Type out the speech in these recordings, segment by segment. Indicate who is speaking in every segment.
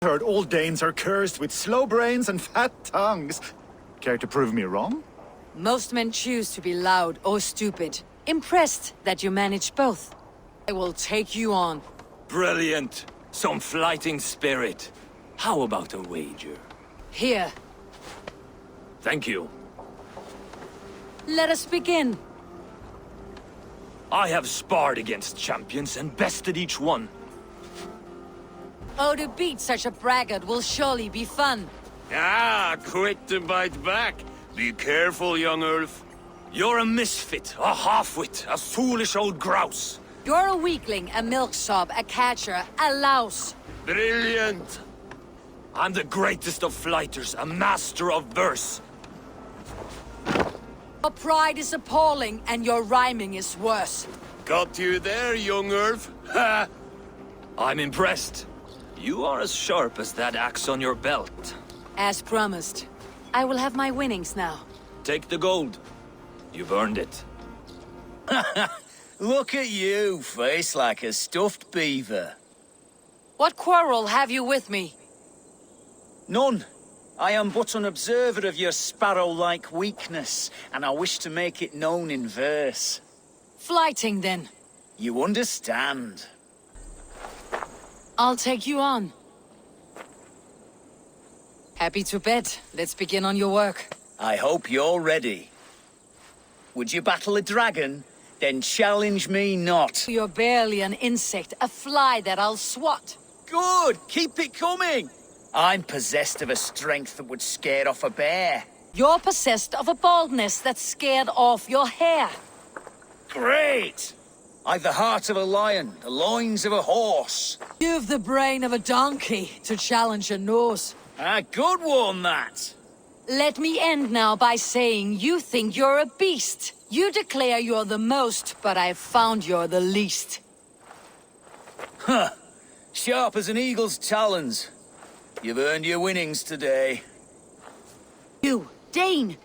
Speaker 1: Heard all Danes are cursed with slow brains and fat tongues. Care to prove me wrong?
Speaker 2: Most men choose to be loud or stupid. Impressed that you manage both. I will take you on.
Speaker 3: Brilliant. Some fighting spirit. How about a wager?
Speaker 2: Here.
Speaker 3: Thank you.
Speaker 2: Let us begin.
Speaker 3: I have sparred against champions and bested each one.
Speaker 2: Oh, to beat such a braggart will surely be fun.
Speaker 4: Ah, quick to bite back. Be careful, young Ulf.
Speaker 3: You're a misfit, a half-wit, a foolish old grouse.
Speaker 2: You're a weakling, a milksop, a catcher, a louse.
Speaker 4: Brilliant.
Speaker 3: I'm the greatest of flighters, a master of verse.
Speaker 2: Your pride is appalling, and your rhyming is worse.
Speaker 4: Got you there, young Ulf. Ha!
Speaker 3: I'm impressed. You are as sharp as that axe on your belt.
Speaker 2: As promised. I will have my winnings now.
Speaker 3: Take the gold. You've earned it.
Speaker 5: Look at you, face like a stuffed beaver.
Speaker 2: What quarrel have you with me?
Speaker 5: None. I am but an observer of your sparrow-like weakness, and I wish to make it known in verse.
Speaker 2: Flighting, then.
Speaker 5: You understand.
Speaker 2: I'll take you on. Happy to bet. Let's begin on your work.
Speaker 5: I hope you're ready. Would you battle a dragon? Then challenge me not.
Speaker 2: You're barely an insect, a fly that I'll swat.
Speaker 5: Good! Keep it coming! I'm possessed of a strength that would scare off a bear.
Speaker 2: You're possessed of a baldness that scared off your hair.
Speaker 5: Great! I've the heart of a lion, the loins of a horse.
Speaker 2: You've the brain of a donkey to challenge a nose.
Speaker 5: A good one, that!
Speaker 2: Let me end now by saying you think you're a beast. You declare you're the most, but I've found you're the least.
Speaker 5: Huh. Sharp as an eagle's talons. You've earned your winnings today.
Speaker 6: You, Dane,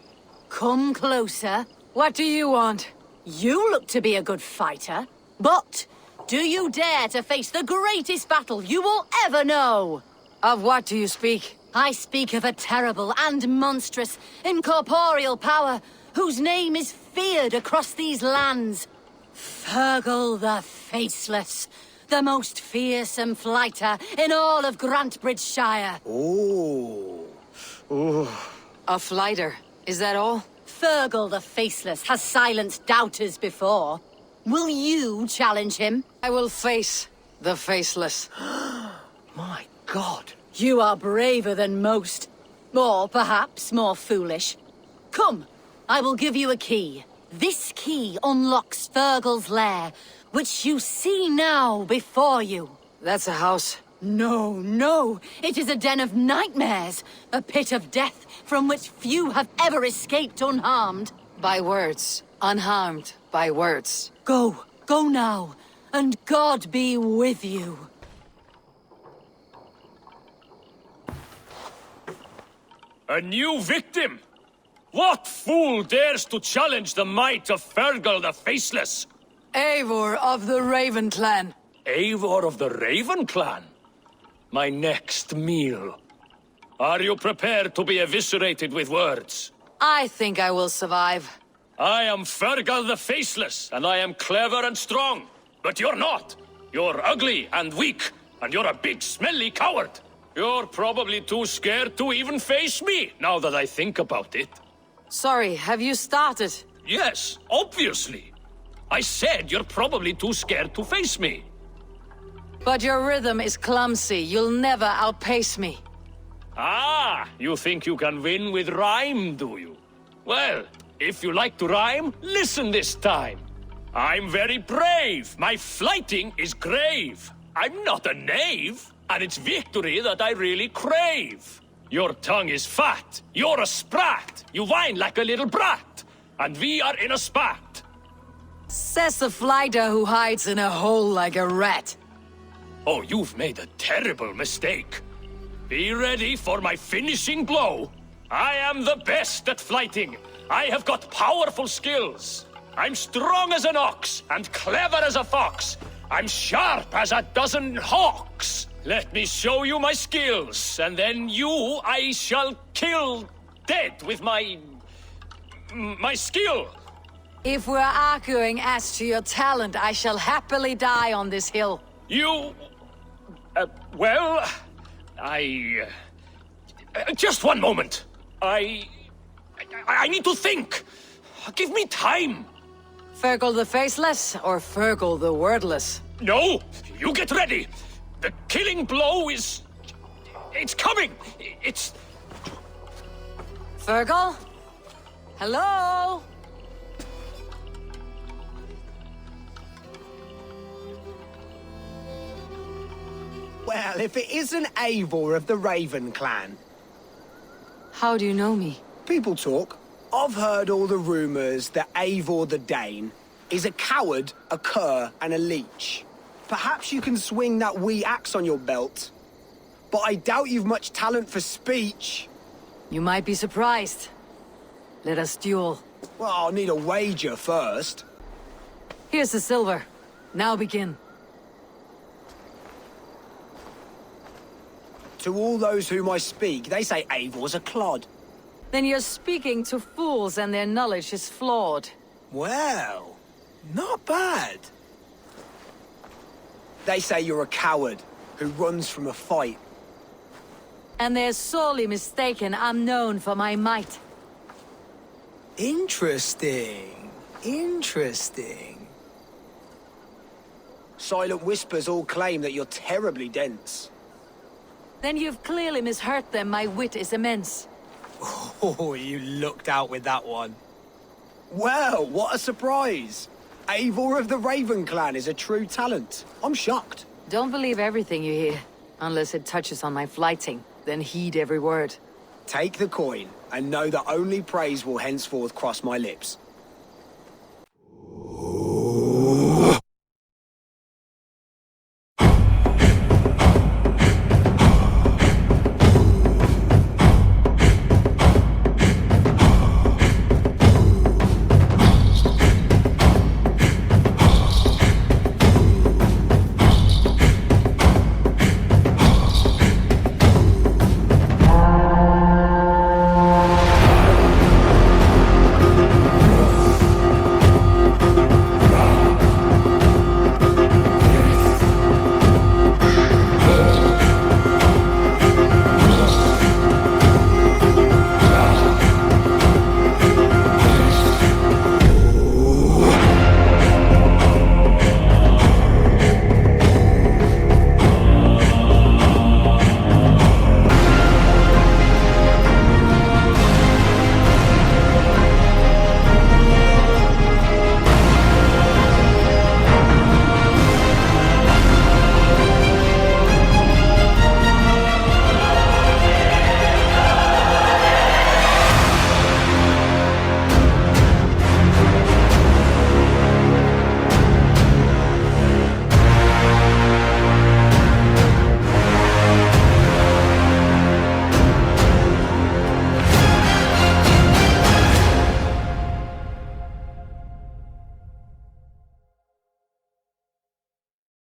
Speaker 6: come closer.
Speaker 2: What do you want?
Speaker 6: You look to be a good fighter, but do you dare to face the greatest battle you will ever know?
Speaker 2: Of what do you speak?
Speaker 6: I speak of a terrible and monstrous, incorporeal power whose name is feared across these lands. Fergal the Faceless, the most fearsome flighter in all of Grantbridgeshire.
Speaker 5: Oh.
Speaker 2: A flighter. Is that all?
Speaker 6: Fergal the Faceless has silenced doubters before. Will you challenge him?
Speaker 2: I will face the Faceless.
Speaker 5: My God.
Speaker 6: You are braver than most. Or perhaps more foolish. Come, I will give you a key. This key unlocks Fergal's lair, which you see now before you.
Speaker 2: That's a house.
Speaker 6: No, no. It is a den of nightmares. A pit of death from which few have ever escaped unharmed.
Speaker 2: By words. Unharmed by words.
Speaker 6: Go. Go now. And God be with you.
Speaker 4: A new victim? What fool dares to challenge the might of Fergal the Faceless?
Speaker 2: Eivor of the Raven Clan.
Speaker 4: Eivor of the Raven Clan? My next meal. Are you prepared to be eviscerated with words?
Speaker 2: I think I will survive.
Speaker 4: I am Fergal the Faceless, and I am clever and strong. But you're not. You're ugly and weak, and you're a big smelly coward. You're probably too scared to even face me, now that I think about it.
Speaker 2: Sorry, have you started?
Speaker 4: Yes, obviously. I said you're probably too scared to face me.
Speaker 2: But your rhythm is clumsy. You'll never outpace me.
Speaker 4: Ah, you think you can win with rhyme, do you? Well, if you like to rhyme, listen this time. I'm very brave. My flighting is grave. I'm not a knave, and it's victory that I really crave. Your tongue is fat. You're a sprat. You whine like a little brat. And we are in a spat.
Speaker 2: Says the flighter who hides in a hole like a rat.
Speaker 4: Oh, you've made a terrible mistake. Be ready for my finishing blow. I am the best at flighting. I have got powerful skills. I'm strong as an ox and clever as a fox. I'm sharp as a dozen hawks. Let me show you my skills, and then you I shall kill dead with my skill.
Speaker 2: If we're arguing as to your talent, I shall happily die on this hill.
Speaker 4: You... well... just one moment. I need to think. Give me time.
Speaker 2: Fergal the Faceless or Fergal the Wordless?
Speaker 4: No, you get ready. The killing blow is... it's coming. It's...
Speaker 2: Fergal? Hello?
Speaker 7: Well, if it isn't Eivor of the Raven clan.
Speaker 2: How do you know me?
Speaker 7: People talk. I've heard all the rumors that Eivor the Dane is a coward, a cur, and a leech. Perhaps you can swing that wee axe on your belt. But I doubt you've much talent for speech.
Speaker 2: You might be surprised. Let us duel.
Speaker 7: Well, I'll need a wager first.
Speaker 2: Here's the silver. Now begin.
Speaker 7: To all those whom I speak, they say Eivor's a clod.
Speaker 2: Then you're speaking to fools and their knowledge is flawed.
Speaker 7: Well, not bad. They say you're a coward who runs from a fight.
Speaker 2: And they're sorely mistaken. I'm known for my might.
Speaker 7: Interesting. Interesting. Silent whispers all claim that you're terribly dense.
Speaker 2: Then you've clearly misheard them. My wit is immense.
Speaker 7: Oh, you looked out with that one. Well, what a surprise! Eivor of the Raven clan is a true talent. I'm shocked.
Speaker 2: Don't believe everything you hear, unless it touches on my flighting. Then heed every word.
Speaker 7: Take the coin, and know that only praise will henceforth cross my lips.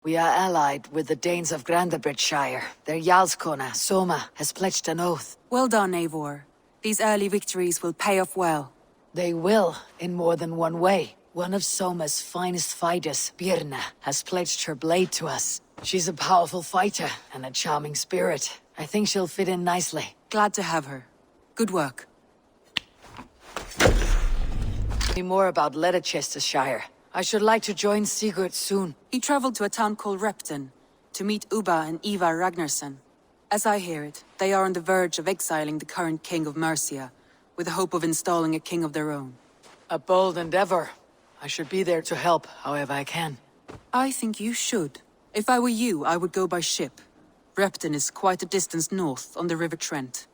Speaker 2: We are allied with the Danes of Grandabridgeshire. Their Jarlskona, Soma, has pledged an oath.
Speaker 8: Well done, Eivor. These early victories will pay off well.
Speaker 2: They will, in more than one way. One of Soma's finest fighters, Birna, has pledged her blade to us. She's a powerful fighter and a charming spirit. I think she'll fit in nicely.
Speaker 8: Glad to have her. Good work.
Speaker 2: Me more about Leicestershire. I should like to join Sigurd soon.
Speaker 8: He traveled to a town called Repton to meet Ubba and Ivar Ragnarsson. As I hear it, they are on the verge of exiling the current king of Mercia, with the hope of installing a king of their own.
Speaker 2: A bold endeavor. I should be there to help, however I can.
Speaker 8: I think you should. If I were you, I would go by ship. Repton is quite a distance north on the River Trent.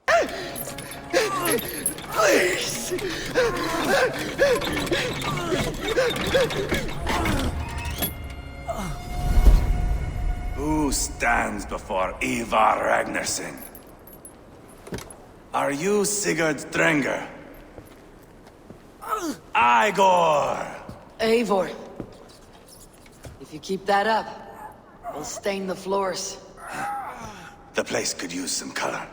Speaker 7: Please!
Speaker 9: Who stands before Ivar Ragnarsson? Are you Sigurd Drenger? Igor!
Speaker 2: Eivor. If you keep that up, we'll stain the floors.
Speaker 9: The place could use some color.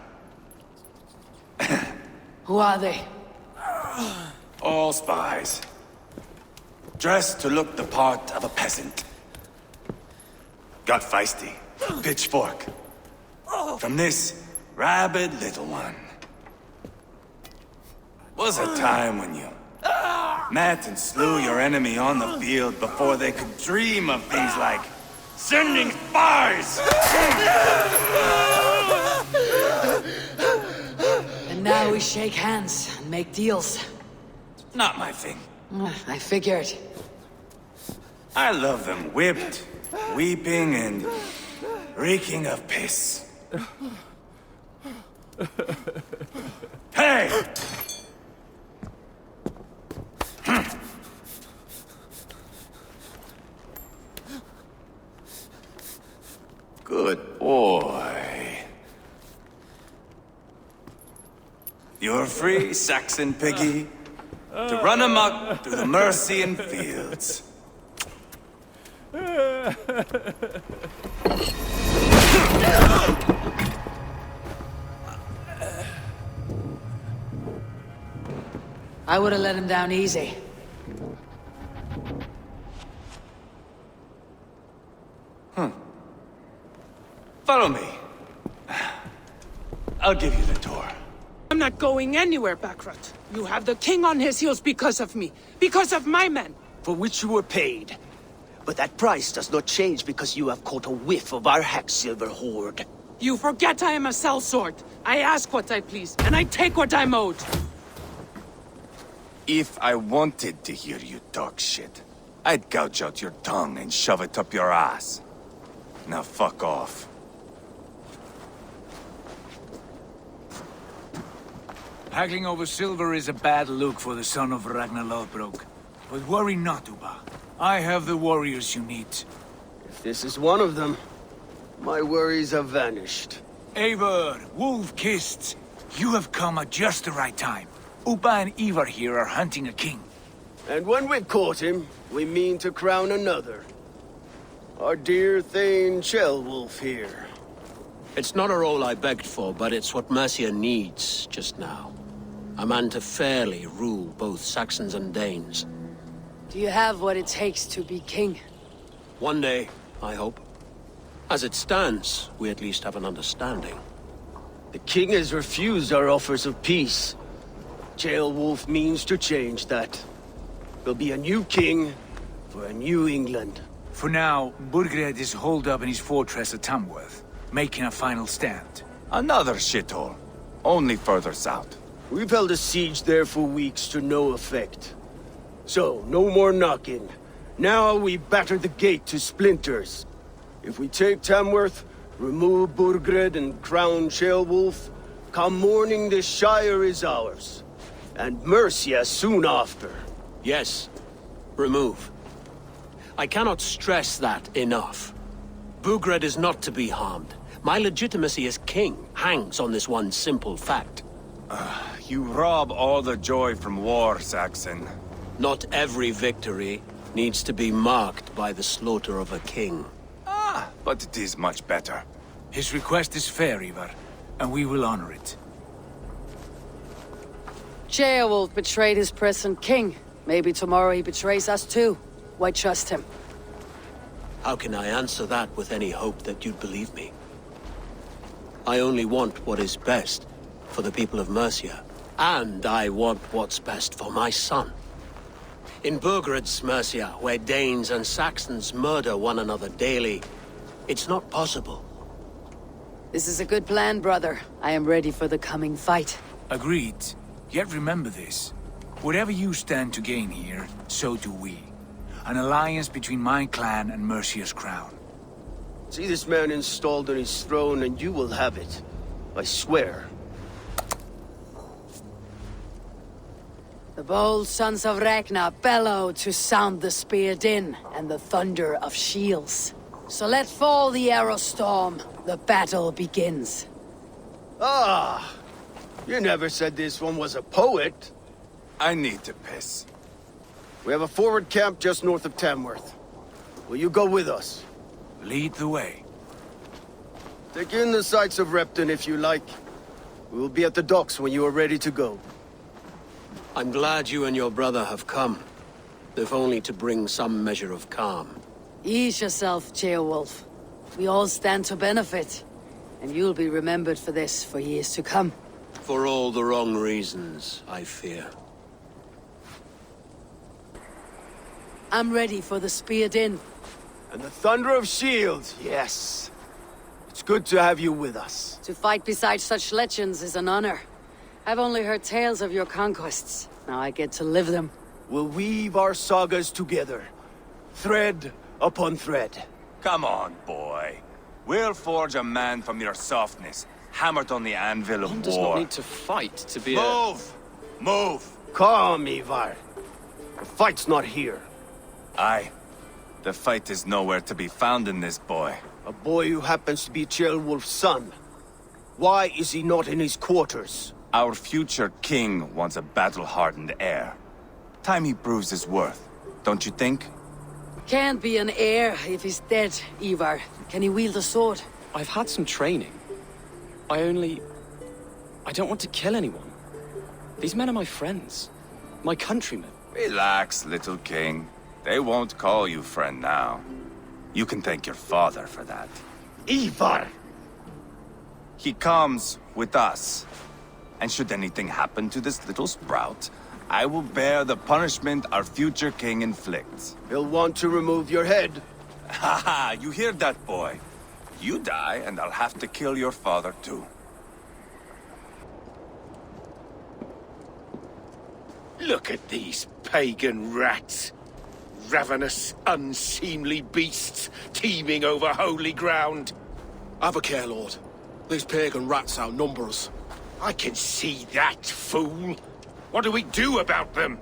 Speaker 2: Who are they?
Speaker 9: All spies. Dressed to look the part of a peasant. Got feisty. Pitchfork. From this rabid little one. Was a time when you met and slew your enemy on the field before they could dream of things like sending spies!
Speaker 2: And now we shake hands and make deals.
Speaker 9: Not my thing.
Speaker 2: I figured.
Speaker 9: I love them whipped, weeping, and reeking of piss. Hey! Good boy. You're free, Saxon piggy, to run amok through the Mercian fields.
Speaker 2: I would have let him down easy.
Speaker 9: Follow me. I'll give you the tour.
Speaker 10: I'm not going anywhere, Backrot. You have the king on his heels because of me. Because of my men.
Speaker 11: For which you were paid. But that price does not change because you have caught a whiff of our Hacksilver hoard.
Speaker 10: You forget I am a sellsword. I ask what I please, and I take what I'm owed.
Speaker 9: If I wanted to hear you talk shit, I'd gouge out your tongue and shove it up your ass. Now fuck off.
Speaker 12: Haggling over silver is a bad look for the son of Ragnar Lothbrok. But worry not, Ubba. I have the warriors you need.
Speaker 7: If this is one of them, my worries have vanished.
Speaker 12: Eivor, wolf-kissed, you have come at just the right time. Ubba and Ivar here are hunting a king.
Speaker 7: And when we've caught him, we mean to crown another. Our dear Thane Ceolwulf here.
Speaker 11: It's not a role I begged for, but it's what Mercia needs just now. A man to fairly rule both Saxons and Danes.
Speaker 2: Do you have what it takes to be king?
Speaker 11: One day, I hope. As it stands, we at least have an understanding.
Speaker 7: The king has refused our offers of peace. Ceolwulf means to change that. There'll be a new king for a new England.
Speaker 12: For now, Burgred is holed up in his fortress at Tamworth, making a final stand.
Speaker 9: Another shithole. Only further south.
Speaker 7: We've held a siege there for weeks to no effect. So, no more knocking. Now we batter the gate to splinters. If we take Tamworth, remove Burgred and crown Ceolwulf, come morning the Shire is ours. And Mercia soon after.
Speaker 11: Yes, remove. I cannot stress that enough. Burgred is not to be harmed. My legitimacy as king hangs on this one simple fact.
Speaker 9: You rob all the joy from war, Saxon.
Speaker 11: Not every victory needs to be marked by the slaughter of a king.
Speaker 9: But it is much better.
Speaker 12: His request is fair, Ivar, and we will honor it.
Speaker 2: Ceolwulf betrayed his present king. Maybe tomorrow he betrays us too. Why trust him?
Speaker 11: How can I answer that with any hope that you'd believe me? I only want what is best for the people of Mercia. And I want what's best for my son. In Burgred's Mercia, where Danes and Saxons murder one another daily, it's not possible.
Speaker 2: This is a good plan, brother. I am ready for the coming fight.
Speaker 12: Agreed. Yet remember this. Whatever you stand to gain here, so do we. An alliance between my clan and Mercia's crown.
Speaker 7: See this man installed on his throne and you will have it. I swear.
Speaker 2: The bold Sons of Ragnar bellow to sound the spear din and the thunder of shields. So let fall the arrow storm. The battle begins.
Speaker 7: Ah! You never said this one was a poet.
Speaker 9: I need to piss.
Speaker 7: We have a forward camp just north of Tamworth. Will you go with us?
Speaker 12: Lead the way.
Speaker 13: Take in the sights of Repton if you like. We will be at the docks when you are ready to go.
Speaker 11: I'm glad you and your brother have come, if only to bring some measure of calm.
Speaker 2: Ease yourself, Ceolwulf. We all stand to benefit, and you'll be remembered for this for years to come.
Speaker 11: For all the wrong reasons, I fear.
Speaker 2: I'm ready for the speared in.
Speaker 13: And the thunder of shields, yes. It's good to have you with us.
Speaker 2: To fight beside such legends is an honor. I've only heard tales of your conquests. Now I get to live them.
Speaker 13: We'll weave our sagas together, thread upon thread.
Speaker 9: Come on, boy. We'll forge a man from your softness, hammered on the anvil of
Speaker 14: One
Speaker 9: war.
Speaker 14: does not need to fight to be
Speaker 9: Move! Move!
Speaker 13: Calm, Ivar. The fight's not here.
Speaker 9: Aye. The fight is nowhere to be found in this boy.
Speaker 13: A boy who happens to be Ceolwulf's son. Why is he not in his quarters?
Speaker 9: Our future king wants a battle-hardened heir. Time he proves his worth, don't you think?
Speaker 2: Can't be an heir if he's dead, Ivar. Can he wield a sword?
Speaker 14: I've had some training. I don't want to kill anyone. These men are my friends. My countrymen.
Speaker 9: Relax, little king. They won't call you friend now. You can thank your father for that.
Speaker 13: Ivar!
Speaker 9: He comes with us. And should anything happen to this little sprout, I will bear the punishment our future king inflicts.
Speaker 13: He'll want to remove your head.
Speaker 9: Haha, you hear that, boy? You die, and I'll have to kill your father, too.
Speaker 15: Look at these pagan rats. Ravenous, unseemly beasts teeming over holy ground.
Speaker 16: Have a care, Lord. These pagan rats outnumber us.
Speaker 15: I can see that, fool. What do we do about them?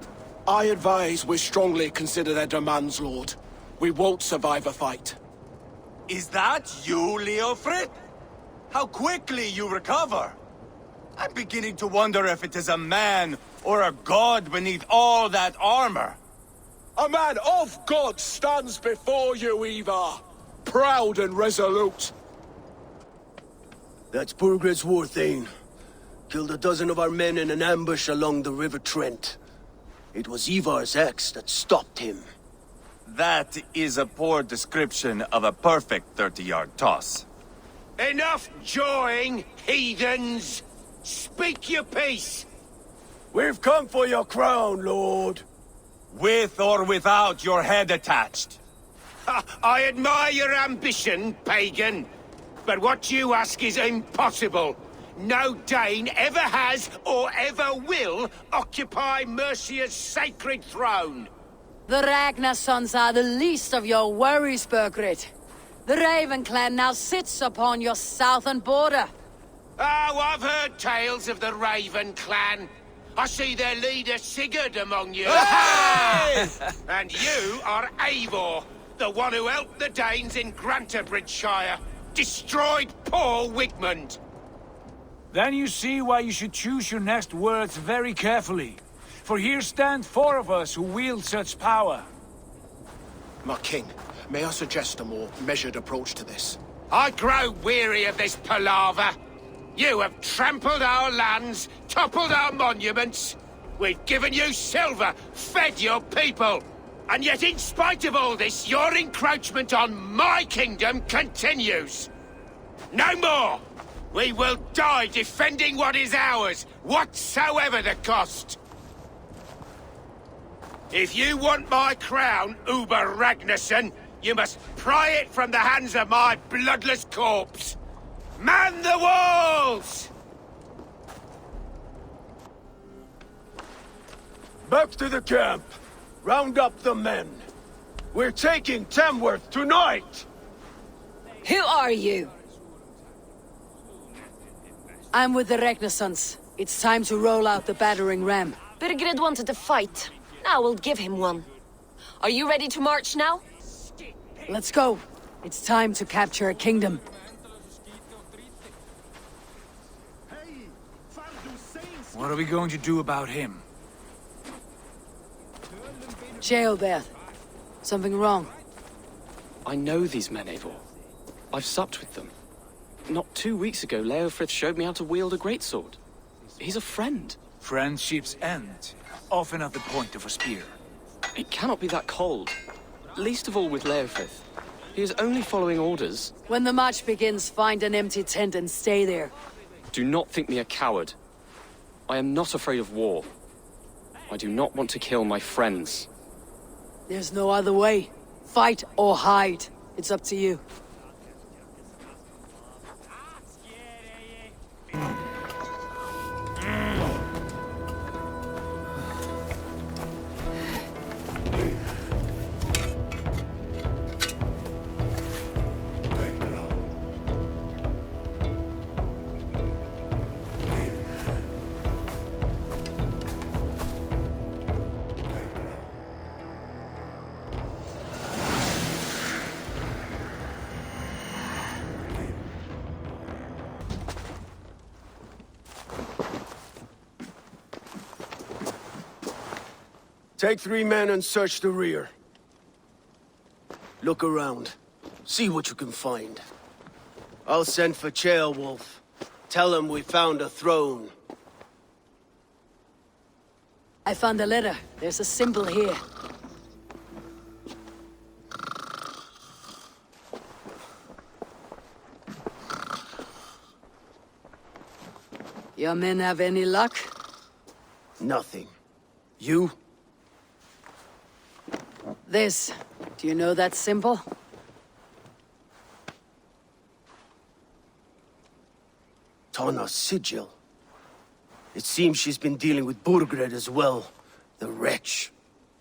Speaker 16: I advise we strongly consider their demands, Lord. We won't survive a fight.
Speaker 9: Is that you, Leofrid? How quickly you recover! I'm beginning to wonder if it is a man or a god beneath all that armor.
Speaker 16: A man of God stands before you, Ivar. Proud and resolute.
Speaker 13: That's Burgred's war thane. Killed a dozen of our men in an ambush along the River Trent. It was Ivar's axe that stopped him.
Speaker 9: That is a poor description of a perfect 30-yard toss.
Speaker 15: Enough jawing, heathens! Speak your piece!
Speaker 13: We've come for your crown, Lord.
Speaker 9: With or without your head attached.
Speaker 15: I admire your ambition, pagan. But what you ask is impossible. No Dane ever has or ever will occupy Mercia's sacred throne.
Speaker 2: The Ragnar sons are the least of your worries, Burgred. The Raven clan now sits upon your southern border.
Speaker 15: Oh, I've heard tales of the Raven clan. I see their leader Sigurd among you.
Speaker 9: Hey!
Speaker 15: And you are Eivor, the one who helped the Danes in Grantabridgeshire. Destroyed poor Wigmund.
Speaker 12: Then you see why you should choose your next words very carefully. For here stand 4 of us who wield such power.
Speaker 16: My king, may I suggest a more measured approach to this?
Speaker 15: I grow weary of this palaver. You have trampled our lands, toppled our monuments. We've given you silver, fed your people. And yet in spite of all this, your encroachment on my kingdom continues. No more! We will die defending what is ours, whatsoever the cost. If you want my crown, Ubba Ragnarsson, you must pry it from the hands of my bloodless corpse. Man the walls!
Speaker 13: Back to the camp. Round up the men. We're taking Tamworth tonight!
Speaker 6: Who are you?
Speaker 2: I'm with the Ragnar sons. It's time to roll out the battering ram.
Speaker 6: Burgred wanted to fight. Now we'll give him one. Are you ready to march now?
Speaker 2: Let's go. It's time to capture a kingdom.
Speaker 12: What are we going to do about him?
Speaker 2: Ceolbert. Something wrong?
Speaker 14: I know these men, Eivor. I've supped with them. Not 2 weeks ago, Leofrith showed me how to wield a greatsword. He's a friend.
Speaker 12: Friendships end, often at the point of a spear.
Speaker 14: It cannot be that cold. Least of all with Leofrith. He is only following orders.
Speaker 2: When the march begins, find an empty tent and stay there.
Speaker 14: Do not think me a coward. I am not afraid of war. I do not want to kill my friends.
Speaker 2: There's no other way. Fight or hide. It's up to you.
Speaker 13: Take 3 men and search the rear. Look around. See what you can find. I'll send for Ceolwulf. Tell him we found a throne.
Speaker 2: I found a letter. There's a symbol here. Your men have any luck?
Speaker 13: Nothing. You?
Speaker 2: This. Do you know that symbol?
Speaker 13: Tanna's sigil. It seems she's been dealing with Burgred as well. The wretch.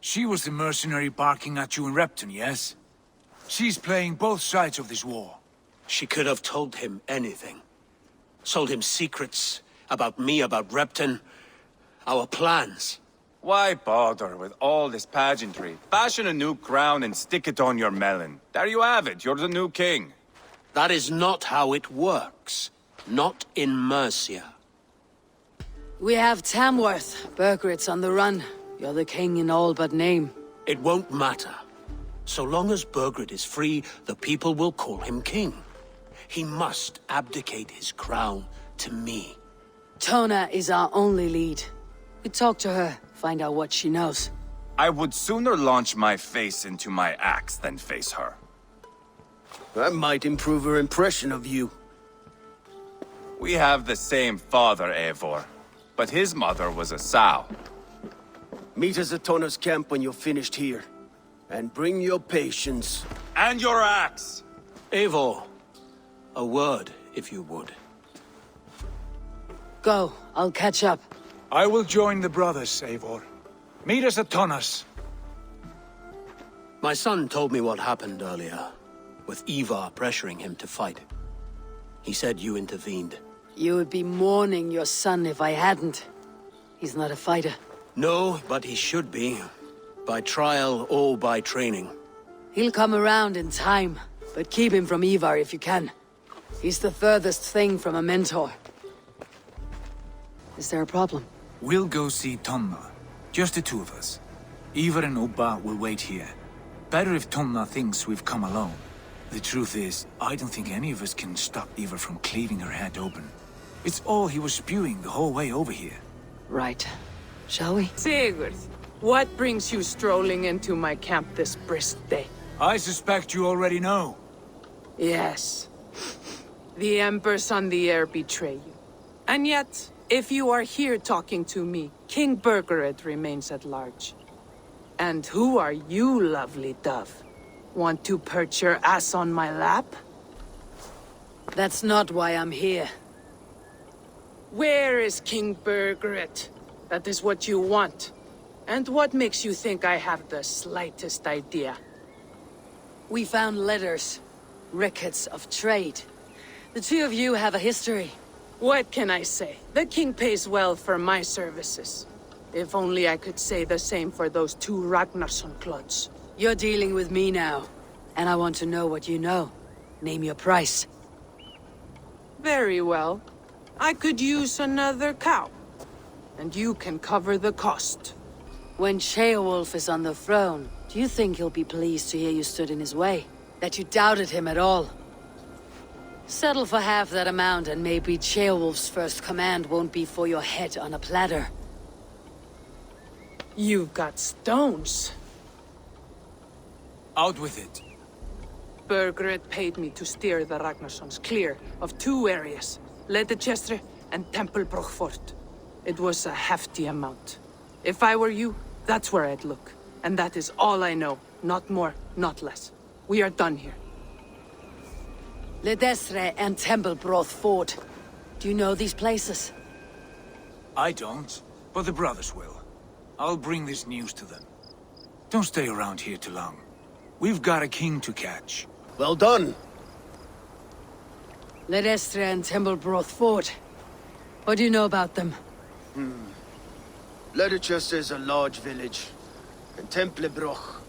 Speaker 12: She was the mercenary barking at you in Repton, yes? She's playing both sides of this war.
Speaker 11: She could have told him anything. Sold him secrets about me, about Repton, our plans.
Speaker 17: Why bother with all this pageantry? Fashion a new crown and stick it on your melon. There you have it, you're the new king.
Speaker 11: That is not how it works. Not in Mercia.
Speaker 2: We have Tamworth. Burgred's on the run. You're the king in all but name.
Speaker 11: It won't matter. So long as Burgred is free, the people will call him king. He must abdicate his crown to me.
Speaker 2: Tona is our only lead. We talk to her, find out what she knows.
Speaker 17: I would sooner launch my face into my axe than face her.
Speaker 13: That might improve her impression of you.
Speaker 17: We have the same father, Eivor, but his mother was a sow.
Speaker 13: Meet us at Tanna's camp when you're finished here. And bring your patience.
Speaker 17: And your axe!
Speaker 11: Eivor, a word, if you would.
Speaker 2: Go, I'll catch up.
Speaker 12: I will join the brothers, Eivor. Meet us at Tanna's.
Speaker 11: My son told me what happened earlier, with Ivar pressuring him to fight. He said you intervened.
Speaker 2: You would be mourning your son if I hadn't. He's not a fighter.
Speaker 11: No, but he should be. By trial or by training.
Speaker 2: He'll come around in time, but keep him from Ivar if you can. He's the furthest thing from a mentor. Is there a problem?
Speaker 12: We'll go see Tonna. Just the two of us. Ivar and Ubba will wait here. Better if Tonna thinks we've come alone. The truth is, I don't think any of us can stop Ivar from cleaving her head open. It's all he was spewing the whole way over here.
Speaker 2: Right. Shall we?
Speaker 10: Sigurd, what brings you strolling into my camp this brisk day?
Speaker 12: I suspect you already know.
Speaker 10: Yes. The embers on the air betray you. And yet, if you are here talking to me, King Burgred remains at large. And who are you, lovely dove? Want to perch your ass on my lap?
Speaker 2: That's not why I'm here.
Speaker 10: Where is King Burgred? That is what you want. And what makes you think I have the slightest idea?
Speaker 2: We found letters. Records of trade. The two of you have a history.
Speaker 10: What can I say? The king pays well for my services. If only I could say the same for those two Ragnarsson clods.
Speaker 2: You're dealing with me now, and I want to know what you know. Name your price.
Speaker 10: Very well. I could use another cow. And you can cover the cost.
Speaker 2: When Ceolwulf is on the throne, do you think he'll be pleased to hear you stood in his way? That you doubted him at all? Settle for half that amount and maybe Ceolwulf's first command won't be for your head on a platter.
Speaker 10: You've got stones.
Speaker 12: Out with it.
Speaker 10: Bergred paid me to steer the Ragnarsons clear of 2 areas, Leicester and Tempelbroch Fort. It was a hefty amount. If I were you, that's where I'd look. And that is all I know. Not more, not less. We are done here.
Speaker 2: Leicester and Tempelbroch Fort. Do you know these places?
Speaker 12: I don't, but the brothers will. I'll bring this news to them. Don't stay around here too long. We've got a king to catch.
Speaker 13: Well done.
Speaker 2: Leicester and Tempelbroch Fort. What do you know about them?
Speaker 13: Leicester is a large village. And Tempelbroch,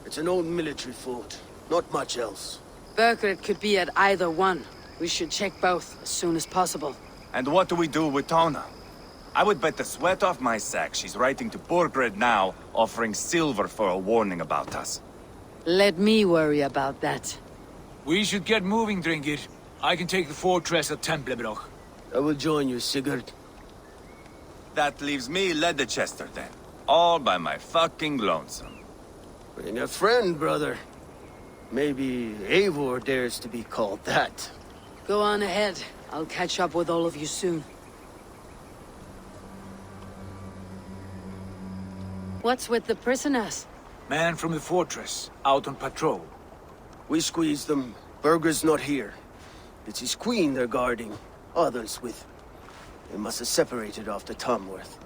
Speaker 13: it's an old military fort. Not much else.
Speaker 2: Bergred could be at either one. We should check both as soon as possible.
Speaker 17: And what do we do with Tona? I would bet the sweat off my sack she's writing to Borgred now, offering silver for a warning about us.
Speaker 2: Let me worry about that.
Speaker 12: We should get moving, Dringir. I can take the fortress at Tempelbroch.
Speaker 13: I will join you, Sigurd.
Speaker 17: That leaves me Leicester then. All by my fucking lonesome.
Speaker 13: Bring a friend, brother. Maybe Eivor dares to be called that.
Speaker 2: Go on ahead. I'll catch up with all of you soon. What's with the prisoners?
Speaker 12: Man from the fortress, out on patrol.
Speaker 13: We squeezed them. Berger's not here. It's his queen they're guarding. Others with. They must have separated after Tamworth.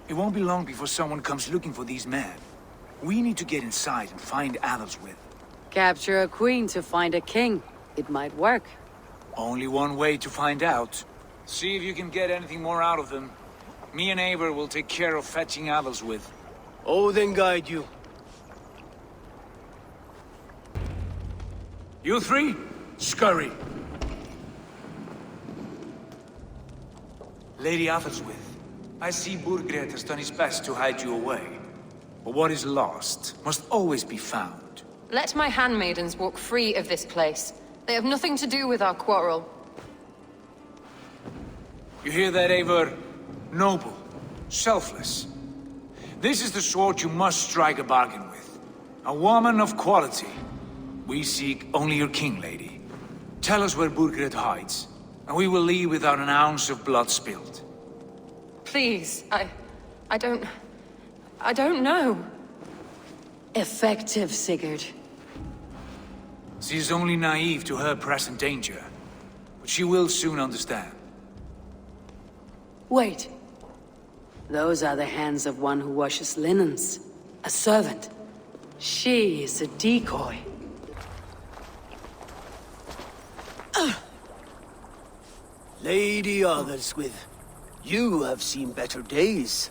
Speaker 12: It won't be long before someone comes looking for these men. We need to get inside and find Adalswith.
Speaker 2: Capture a queen to find a king. It might work.
Speaker 12: Only one way to find out. See if you can get anything more out of them. Me and Eivor will take care of fetching Adalswith.
Speaker 13: Odin guide you.
Speaker 12: You three, scurry. Lady Adalswith, I see Burgred has done his best to hide you away. But what is lost must always be found.
Speaker 18: Let my handmaidens walk free of this place. They have nothing to do with our quarrel.
Speaker 12: You hear that, Eivor? Noble, selfless. This is the sort you must strike a bargain with. A woman of quality. We seek only your king, lady. Tell us where Burgred hides, and we will leave without an ounce of blood spilled.
Speaker 18: Please, I don't know.
Speaker 2: Effective, Sigurd.
Speaker 12: She is only naive to her present danger, but she will soon understand.
Speaker 2: Wait. Those are the hands of one who washes linens. A servant. She is a decoy.
Speaker 13: Lady Adalswith, you have seen better days.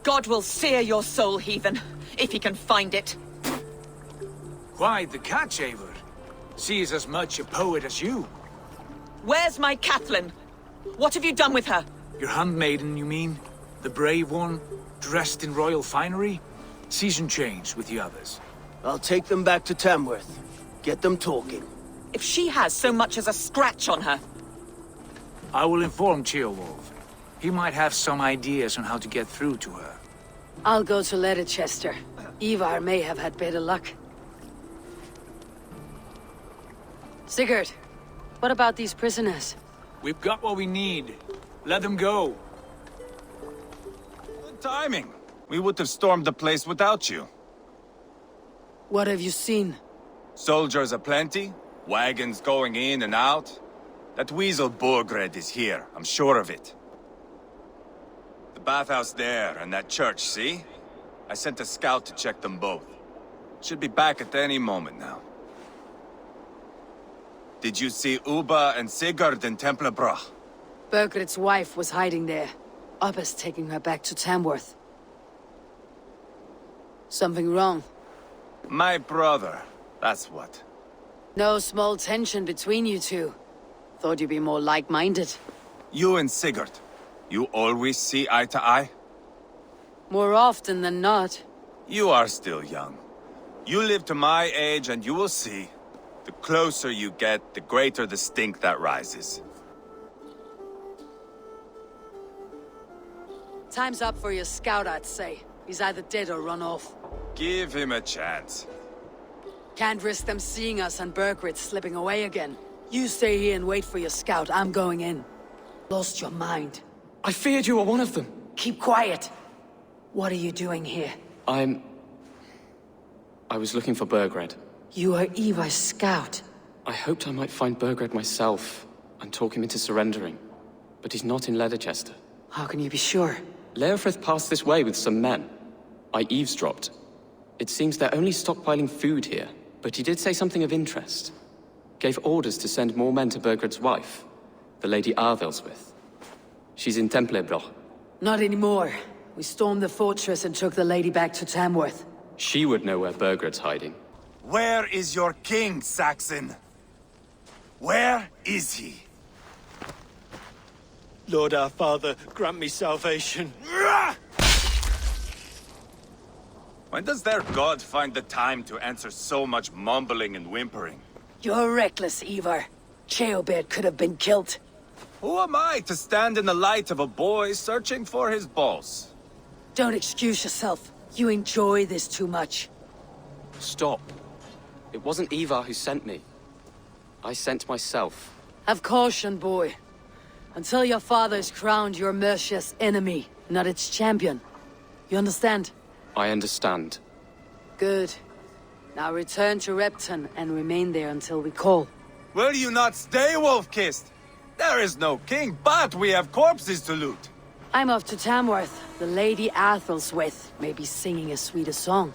Speaker 19: God will sear your soul, heathen, if he can find it.
Speaker 12: Quite the catch, Eivor. She is as much a poet as you.
Speaker 19: Where's my Catherine? What have you done with her?
Speaker 12: Your handmaiden, you mean? The brave one, dressed in royal finery? Season change with the others.
Speaker 13: I'll take them back to Tamworth. Get them talking.
Speaker 19: If she has so much as a scratch on her.
Speaker 12: I will inform Ceolwulf. He might have some ideas on how to get through to her.
Speaker 2: I'll go to Leicester. Ivar may have had better luck. Sigurd, what about these prisoners?
Speaker 12: We've got what we need. Let them go.
Speaker 17: Good timing. We would have stormed the place without you.
Speaker 2: What have you seen?
Speaker 17: Soldiers aplenty, wagons going in and out. That weasel Borgred is here, I'm sure of it. The bathhouse there, and that church, see? I sent a scout to check them both. Should be back at any moment now. Did you see Ubba and Sigurd in Tempelbroch?
Speaker 2: Bergred's wife was hiding there. Ubba's taking her back to Tamworth. Something wrong?
Speaker 17: My brother, that's what.
Speaker 2: No small tension between you two. Thought you'd be more like-minded.
Speaker 17: You and Sigurd, you always see eye to eye?
Speaker 2: More often than not.
Speaker 17: You are still young. You live to my age and you will see. The closer you get, the greater the stink that rises.
Speaker 2: Time's up for your scout, I'd say. He's either dead or run off.
Speaker 17: Give him a chance.
Speaker 2: Can't risk them seeing us and Bergrit slipping away again. You stay here and wait for your scout. I'm going in. Lost your mind.
Speaker 14: I feared you were one of them.
Speaker 2: Keep quiet. What are you doing here?
Speaker 14: I was looking for Bergred.
Speaker 2: You are Ivar's scout.
Speaker 14: I hoped I might find Bergred myself and talk him into surrendering. But he's not in Leatherchester.
Speaker 2: How can you be sure?
Speaker 14: Leofrith passed this way with some men. I eavesdropped. It seems they're only stockpiling food here, but he did say something of interest. Gave orders to send more men to Bergred's wife, the Lady Arvelswith. She's in Templebroch.
Speaker 2: Not anymore. We stormed the fortress and took the lady back to Tamworth.
Speaker 14: She would know where Bergred's hiding.
Speaker 17: Where is your king, Saxon? Where is he?
Speaker 20: Lord our Father, grant me salvation.
Speaker 17: When does their god find the time to answer so much mumbling and whimpering?
Speaker 2: You're reckless, Ivar. Ceolbert could have been killed.
Speaker 17: Who am I to stand in the light of a boy searching for his balls?
Speaker 2: Don't excuse yourself. You enjoy this too much.
Speaker 14: Stop. It wasn't Ivar who sent me. I sent myself.
Speaker 2: Have caution, boy. Until your father is crowned your Mercia's enemy, not its champion. You understand?
Speaker 14: I understand.
Speaker 2: Good. Now return to Repton and remain there until we call.
Speaker 17: Will you not stay, Wolf-Kissed? There is no king, but we have corpses to loot.
Speaker 2: I'm off to Tamworth. The Lady Arvelswith may be singing a sweeter song.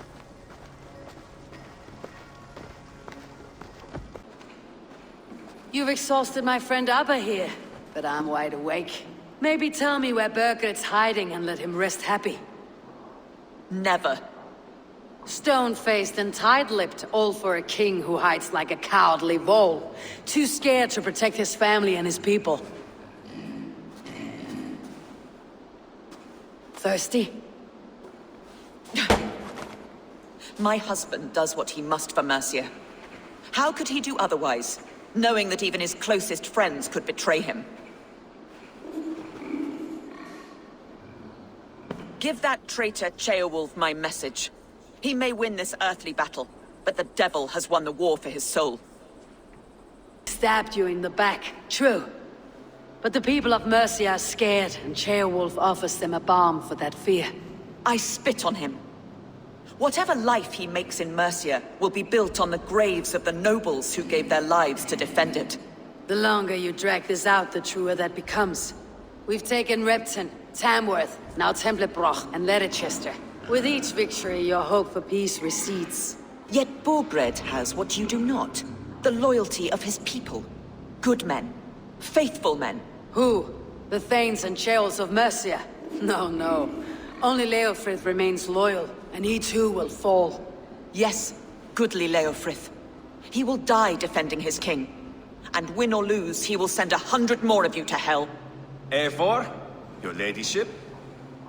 Speaker 2: You've exhausted my friend Ubba here, but I'm wide awake. Maybe tell me where Bergred's hiding and let him rest happy.
Speaker 19: Never.
Speaker 2: Stone-faced and tight-lipped, all for a king who hides like a cowardly vole. Too scared to protect his family and his people. Thirsty?
Speaker 19: My husband does what he must for Mercia. How could he do otherwise, knowing that even his closest friends could betray him? Give that traitor Ceolwulf my message. He may win this earthly battle, but the devil has won the war for his soul.
Speaker 2: Stabbed you in the back, true. But the people of Mercia are scared, and Ceolwulf offers them a balm for that fear.
Speaker 19: I spit on him. Whatever life he makes in Mercia will be built on the graves of the nobles who gave their lives to defend it.
Speaker 2: The longer you drag this out, the truer that becomes. We've taken Repton, Tamworth, now Templebroch, and Leatherchester. With each victory, your hope for peace recedes.
Speaker 19: Yet Borgred has what you do not. The loyalty of his people. Good men. Faithful men.
Speaker 2: Who? The Thanes and Ceolls of Mercia? No, no. Only Leofrith remains loyal, and he too will fall.
Speaker 19: Yes, goodly Leofrith. He will die defending his king. And win or lose, he will send 100 more of you to hell.
Speaker 17: Eivor, your ladyship?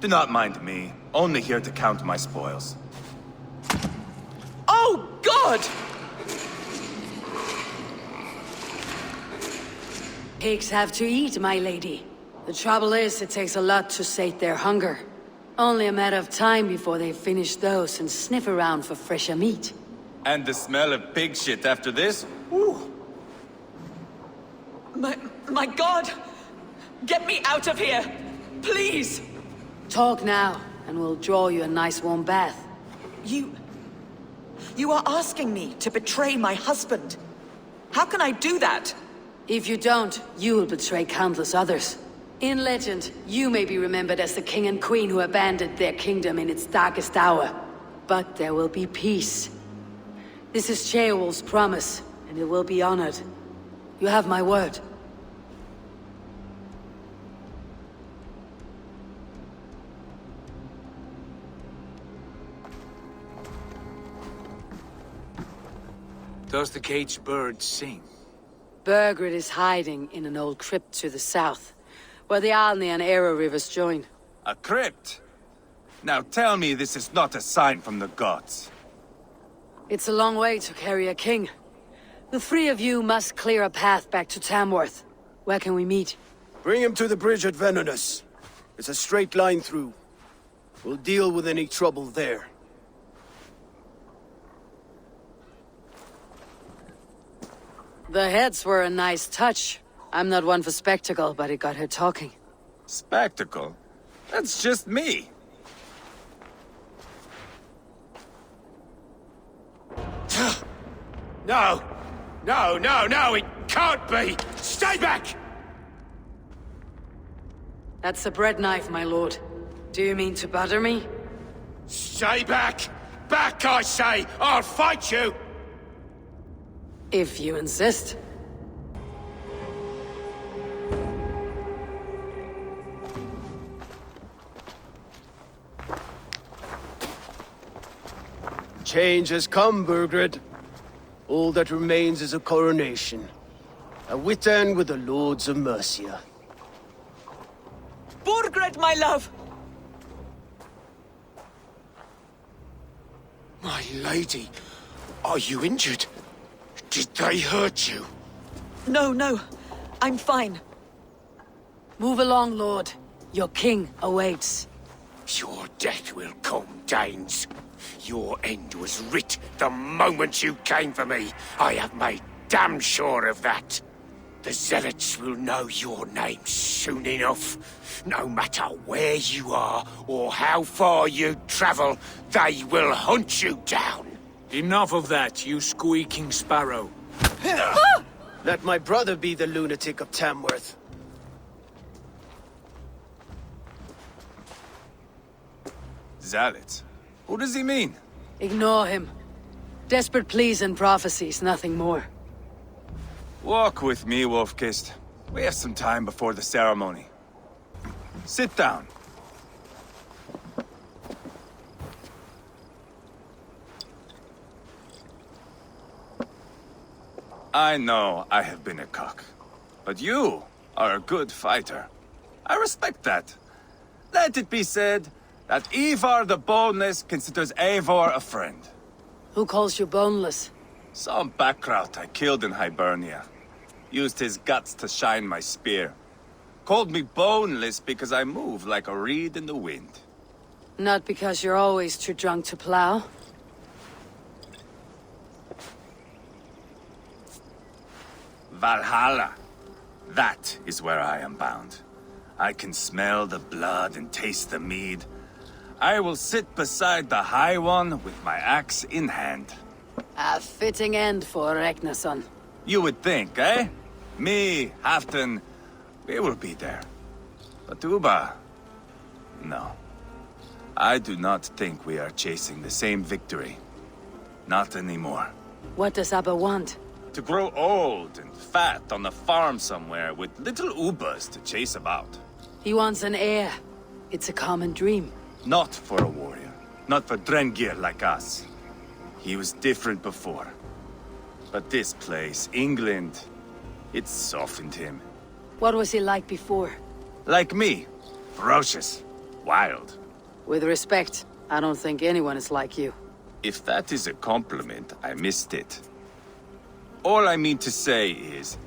Speaker 17: Do not mind me. Only here to count my spoils.
Speaker 19: Oh, God!
Speaker 2: Pigs have to eat, my lady. The trouble is, it takes a lot to sate their hunger. Only a matter of time before they finish those and sniff around for fresher meat.
Speaker 17: And the smell of pig shit after this?
Speaker 19: Ooh. My God! Get me out of here! Please!
Speaker 2: Talk now, and we'll draw you a nice warm bath.
Speaker 19: You are asking me to betray my husband. How can I do that?
Speaker 2: If you don't, you will betray countless others. In legend, you may be remembered as the king and queen who abandoned their kingdom in its darkest hour. But there will be peace. This is Ceolwulf's promise, and it will be honored. You have my word.
Speaker 12: Does the caged bird sing?
Speaker 2: Bergred is hiding in an old crypt to the south, where the Alni and Arrow rivers join.
Speaker 17: A crypt? Now tell me this is not a sign from the gods.
Speaker 2: It's a long way to carry a king. The three of you must clear a path back to Tamworth. Where can we meet?
Speaker 13: Bring him to the bridge at Venonus. It's a straight line through. We'll deal with any trouble there.
Speaker 2: The heads were a nice touch. I'm not one for spectacle, but it got her talking.
Speaker 17: Spectacle? That's just me.
Speaker 15: No! No, no, no, it can't be! Stay back!
Speaker 2: That's a bread knife, my lord. Do you mean to butter me?
Speaker 15: Stay back! Back, I say! I'll fight you!
Speaker 2: If you insist.
Speaker 13: Change has come, Burgred. All that remains is a coronation. A Witan with the Lords of Mercia.
Speaker 19: Burgred, my love!
Speaker 15: My lady, are you injured? Did they hurt you?
Speaker 19: No, no. I'm fine.
Speaker 2: Move along, lord. Your king awaits.
Speaker 15: Your death will come, Danes. Your end was writ the moment you came for me. I have made damn sure of that. The Zealots will know your name soon enough. No matter where you are or how far you travel, they will hunt you down.
Speaker 12: Enough of that, you squeaking sparrow.
Speaker 13: Let my brother be the lunatic of Tamworth.
Speaker 17: Zealots? Who does he mean?
Speaker 2: Ignore him. Desperate pleas and prophecies, nothing more.
Speaker 17: Walk with me, Wolfkist. We have some time before the ceremony. Sit down. I know I have been a cock, but you are a good fighter. I respect that. Let it be said that Ivar the Boneless considers Eivor a friend.
Speaker 2: Who calls you boneless?
Speaker 17: Some backrout I killed in Hibernia. Used his guts to shine my spear. Called me boneless because I move like a reed in the wind.
Speaker 2: Not because you're always too drunk to plow?
Speaker 17: Valhalla. That is where I am bound. I can smell the blood and taste the mead. I will sit beside the High One with my axe in hand.
Speaker 2: A fitting end for Ragnarsson.
Speaker 17: You would think, eh? Me, Halfdan, we will be there. But Ubba... no. I do not think we are chasing the same victory. Not anymore.
Speaker 2: What does Ubba want?
Speaker 17: To grow old and fat on a farm somewhere with little Ubbas to chase about.
Speaker 2: He wants an heir. It's a common dream.
Speaker 17: Not for a warrior. Not for Drengir like us. He was different before. But this place, England, it softened him.
Speaker 2: What was he like before?
Speaker 17: Like me. Ferocious. Wild.
Speaker 2: With respect, I don't think anyone is like you.
Speaker 17: If that is a compliment, I missed it. All I mean to say is,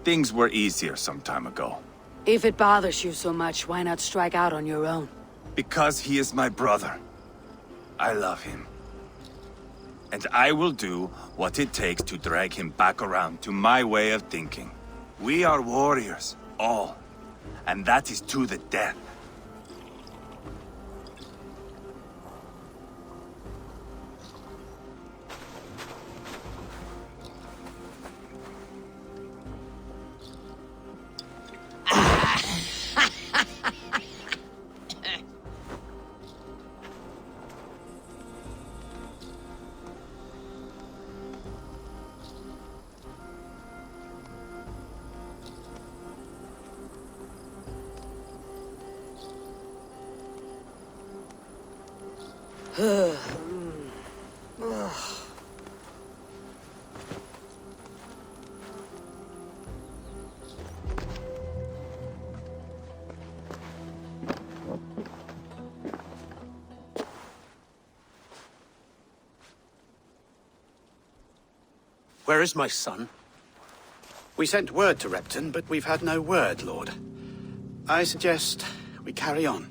Speaker 17: things were easier some time ago.
Speaker 2: If it bothers you so much, why not strike out on your own?
Speaker 17: Because he is my brother. I love him. And I will do what it takes to drag him back around to my way of thinking. We are warriors, all. And that is to the death.
Speaker 21: Where is my son?
Speaker 22: We sent word to Repton, but we've had no word, Lord. I suggest we carry on.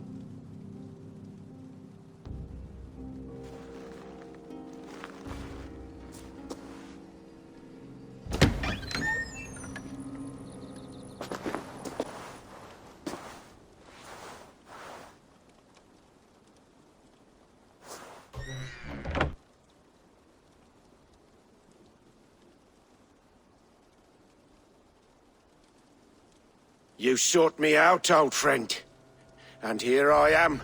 Speaker 15: You sought me out, old friend. And here I am,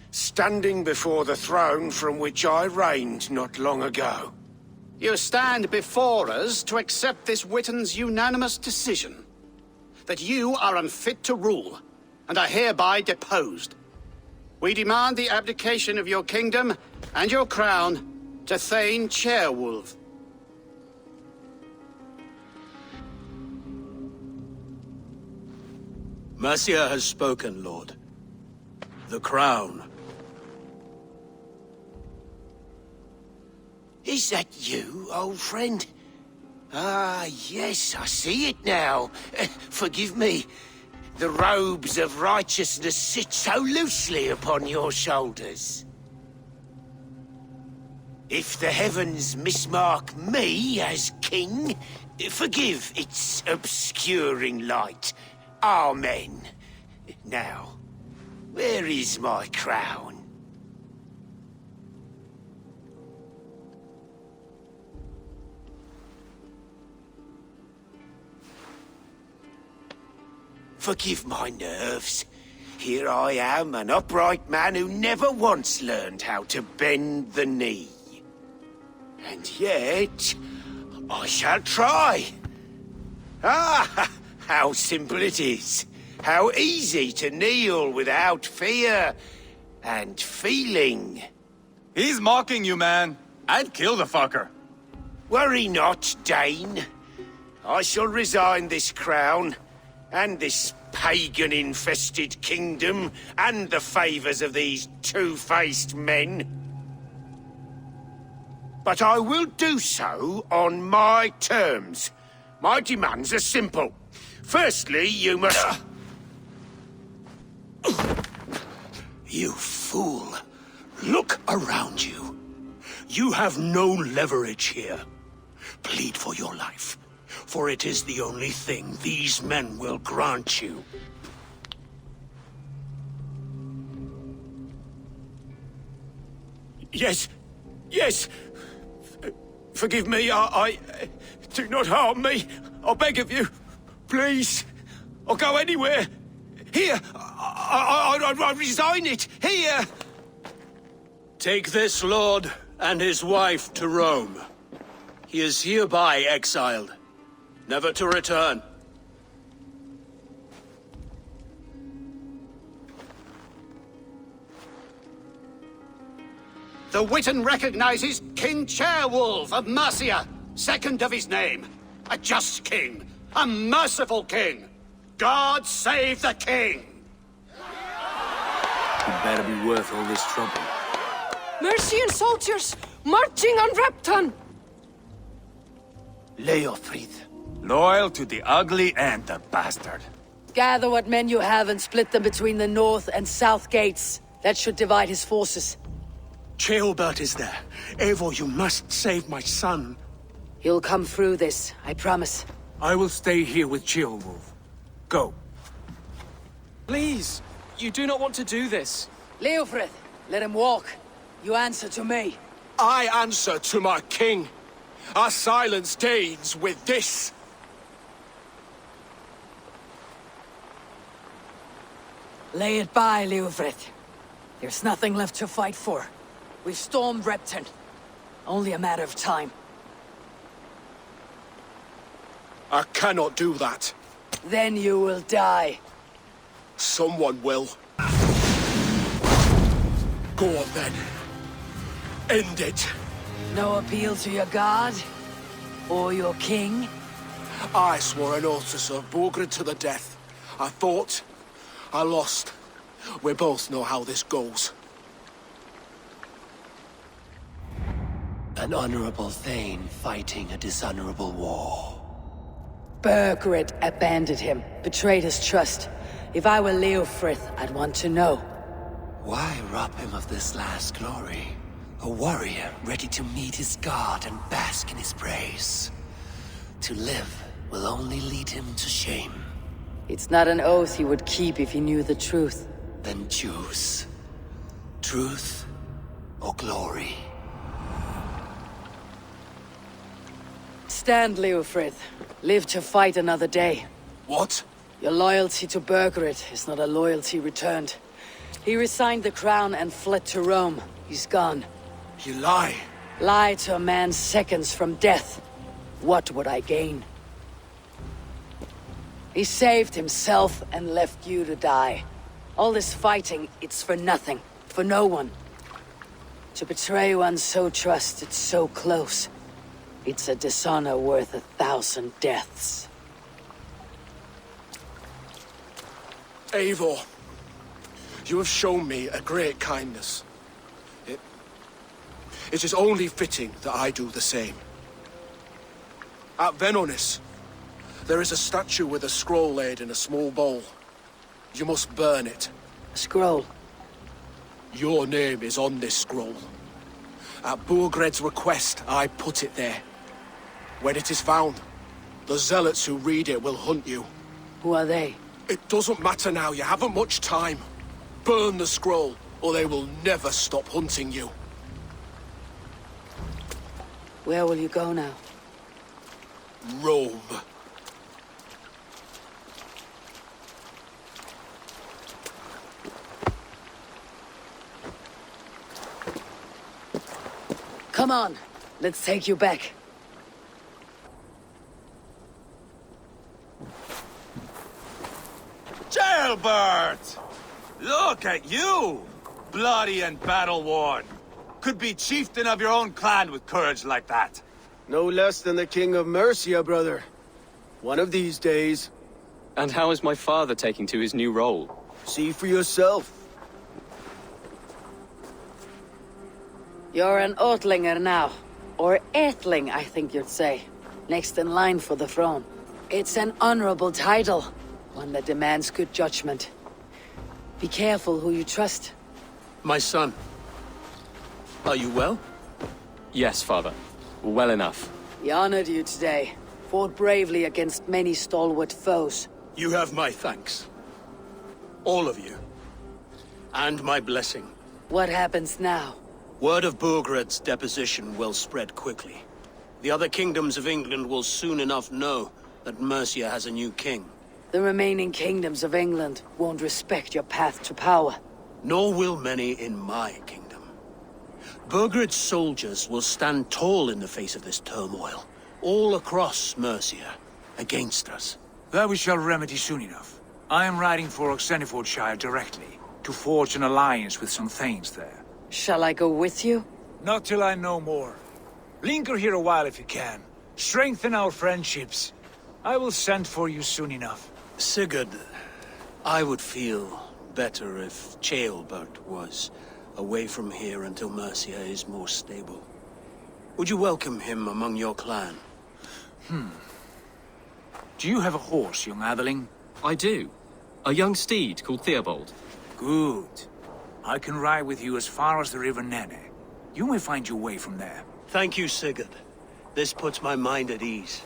Speaker 15: standing before the throne from which I reigned not long ago.
Speaker 22: You stand before us to accept this Witten's unanimous decision. That you are unfit to rule, and are hereby deposed. We demand the abdication of your kingdom and your crown to Thane Chairwolf.
Speaker 11: Mercia has spoken, Lord. The crown.
Speaker 15: Is that you, old friend? Ah, yes, I see it now. Forgive me. The robes of righteousness sit so loosely upon your shoulders. If the heavens mismark me as king, forgive its obscuring light. Amen. Now, where is my crown? Forgive my nerves. Here I am, an upright man who never once learned how to bend the knee. And yet, I shall try. Ah, how simple it is. How easy to kneel without fear and feeling.
Speaker 17: He's mocking you, man. I'd kill the fucker.
Speaker 15: Worry not, Dane. I shall resign this crown, and this pagan-infested kingdom, and the favors of these two-faced men. But I will do so on my terms. My demands are simple. Firstly, you must...
Speaker 11: You fool. Look around you. You have no leverage here. Plead for your life, for it is the only thing these men will grant you.
Speaker 15: Yes, yes. Forgive me, I... Do not harm me. I beg of you. Please. I'll go anywhere. Here. I resign it. Here.
Speaker 11: Take this lord and his wife to Rome. He is hereby exiled, never to return.
Speaker 22: The Witten recognizes King Chairwolf of Mercia, second of his name. A just king, a merciful king. God save the king!
Speaker 12: It better be worth all this trouble.
Speaker 10: Mercian soldiers marching on Repton!
Speaker 15: Leofrid.
Speaker 17: Loyal to the ugly and the bastard.
Speaker 2: Gather what men you have and split them between the north and south gates. That should divide his forces.
Speaker 22: Ceolbert is there. Eivor, you must save my son.
Speaker 2: He'll come through this, I promise.
Speaker 12: I will stay here with Ceolwulf. Go.
Speaker 23: Please, you do not want to do this.
Speaker 2: Leofrid, let him walk. You answer to me.
Speaker 16: I answer to my king. I silence Danes with this.
Speaker 2: Lay it by, Leofrid. There's nothing left to fight for. We've stormed Repton. Only a matter of time.
Speaker 16: I cannot do that.
Speaker 2: Then you will die.
Speaker 16: Someone will. Go on then. End it.
Speaker 2: No appeal to your god? Or your king?
Speaker 16: I swore an oath to serve Borgred to the death. I fought. I lost. We both know how this goes.
Speaker 13: An honorable Thane fighting a dishonorable war.
Speaker 2: Burgred abandoned him, betrayed his trust. If I were Leofrith, I'd want to know.
Speaker 13: Why rob him of this last glory? A warrior ready to meet his god and bask in his praise. To live will only lead him to shame.
Speaker 2: It's not an oath he would keep if he knew the truth.
Speaker 13: Then choose. Truth or glory.
Speaker 2: Stand, Leofrith. Live to fight another day.
Speaker 16: What?
Speaker 2: Your loyalty to Burgred is not a loyalty returned. He resigned the crown and fled to Rome. He's gone.
Speaker 16: You lie.
Speaker 2: Lie to a man seconds from death. What would I gain? He saved himself and left you to die. All this fighting, it's for nothing. For no one. To betray one so trusted, so close. It's a dishonor worth 1,000 deaths.
Speaker 16: Eivor, you have shown me a great kindness. It is only fitting that I do the same. At Venonis, there is a statue with a scroll laid in a small bowl. You must burn it.
Speaker 2: A scroll?
Speaker 16: Your name is on this scroll. At Burgred's request, I put it there. When it is found, the zealots who read it will hunt you.
Speaker 2: Who are they?
Speaker 16: It doesn't matter now, you haven't much time. Burn the scroll, or they will never stop hunting you.
Speaker 2: Where will you go now?
Speaker 16: Rome.
Speaker 2: Come on, let's take you back.
Speaker 17: Jailbird! Look at you! Bloody and battle-worn. Could be chieftain of your own clan with courage like that.
Speaker 13: No less than the King of Mercia, brother. One of these days.
Speaker 14: And how is my father taking to his new role?
Speaker 13: See for yourself.
Speaker 2: You're an Oatlinger now. Or Aethling, I think you'd say. Next in line for the throne. It's an honorable title. One that demands good judgment. Be careful who you trust.
Speaker 11: My son. Are you well?
Speaker 14: Yes, father. Well enough.
Speaker 2: He honored you today. Fought bravely against many stalwart foes.
Speaker 11: You have my thanks. All of you. And my blessing.
Speaker 2: What happens now?
Speaker 11: Word of Burgred's deposition will spread quickly. The other kingdoms of England will soon enough know that Mercia has a new king.
Speaker 2: The remaining kingdoms of England won't respect your path to power.
Speaker 11: Nor will many in my kingdom. Burgred's soldiers will stand tall in the face of this turmoil, all across Mercia, against us.
Speaker 12: That we shall remedy soon enough. I am riding for Oxenfordshire directly, to forge an alliance with some thanes there.
Speaker 2: Shall I go with you?
Speaker 12: Not till I know more. Linger here a while if you can. Strengthen our friendships. I will send for you soon enough.
Speaker 11: Sigurd, I would feel better if Ceolbert was away from here until Mercia is more stable. Would you welcome him among your clan?
Speaker 12: Do you have a horse, young Atheling?
Speaker 14: I do. A young steed called Theobald.
Speaker 12: Good. I can ride with you as far as the River Nene. You may find your way from there.
Speaker 11: Thank you, Sigurd. This puts my mind at ease.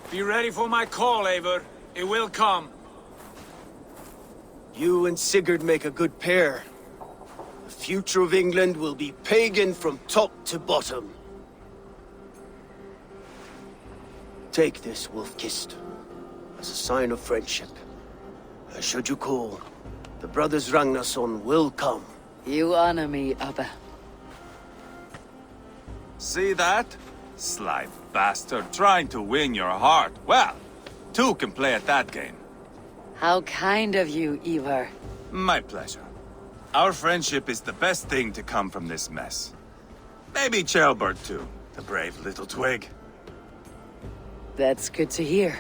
Speaker 12: Be ready for my call, Eivor. It will come.
Speaker 13: You and Sigurd make a good pair. The future of England will be pagan from top to bottom. Take this, Wolf-Kissed, as a sign of friendship. Should you call, the brothers Ragnarsson will come.
Speaker 2: You honor me, Ubba.
Speaker 17: See that? Sly bastard, trying to win your heart. Well, two can play at that game.
Speaker 2: How kind of you, Ivar.
Speaker 17: My pleasure. Our friendship is the best thing to come from this mess. Maybe Ceolbert too, the brave little twig.
Speaker 2: That's good to hear.